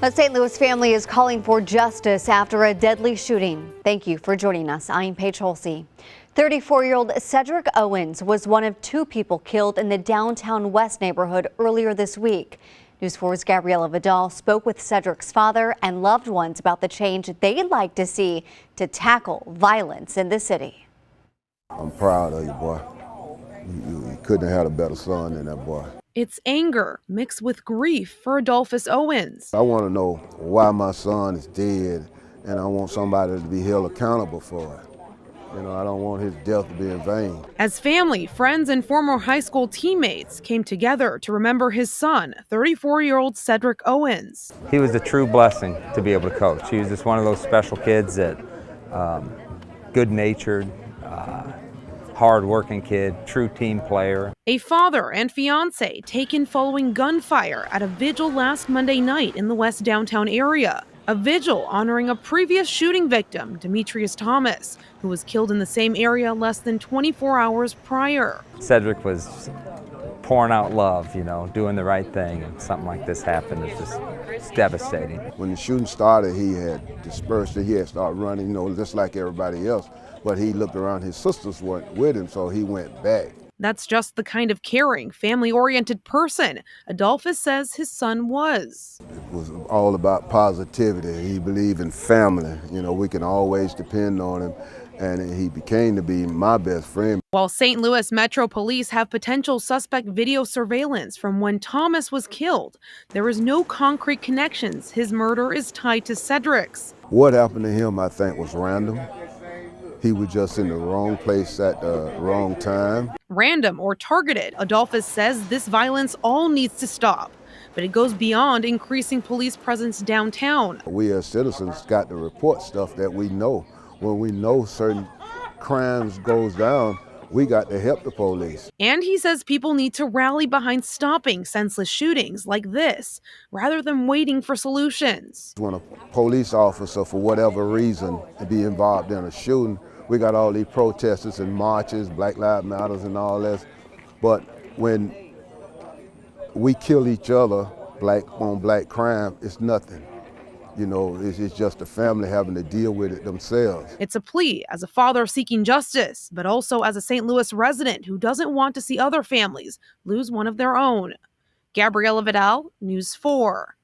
A St. Louis family is calling for justice after a deadly shooting. Thank you for joining us. I'm Paige Holsey. 34-year-old Cedric Owens was one of two people killed in the downtown West neighborhood earlier this week. News 4's Gabriella Vidal spoke with Cedric's father and loved ones about the change they'd like to see to tackle violence in the city. I'm proud of you, boy. You couldn't have had a better son than that boy. It's anger mixed with grief for ADOLPHUS Owens. I want to know why my son is dead, and I want somebody to be held accountable for it. You know, I don't want his death to be in vain. As family, friends, and former high school teammates came together to remember his son, 34-year-old Cedric Owens. He was a true blessing to be able to coach. He was just one of those special kids that good-natured, hard-working kid, true team player. A father and fiance taken following gunfire at a vigil last Monday night in the West downtown area. A vigil honoring a previous shooting victim, Demetrius Thomas, who was killed in the same area less than 24 hours prior. Cedric was pouring out love, you know, doing the right thing, and something like this happened. It's devastating. When the shooting started, he had dispersed and he had started running, you know, just like everybody else. But he looked around, his sisters weren't with him, so he went back. That's just the kind of caring, family-oriented person ADOLPHUS says his son was. It was all about positivity. He believed in family. You know, we can always depend on him, and he became to be my best friend. While St. Louis Metro Police have potential suspect video surveillance from when Thomas was killed, there is no concrete connections his murder is tied to Cedric's. What happened to him, I think, was random. He was just in the wrong place at the wrong time. Random or targeted, ADOLPHUS says this violence all needs to stop. But it goes beyond increasing police presence downtown. We as citizens got to report stuff that we know. When we know certain crimes goes down, we got to help the police. And he says people need to rally behind stopping senseless shootings like this, rather than waiting for solutions. When a police officer, for whatever reason, to be involved in a shooting, we got all these protesters and marches, Black Lives Matters and all this. But when we kill each other, black on black crime, it's nothing. You know, it's just a family having to deal with it themselves. It's a plea as a father seeking justice, but also as a St. Louis resident who doesn't want to see other families lose one of their own. Gabriella Vidal, News 4.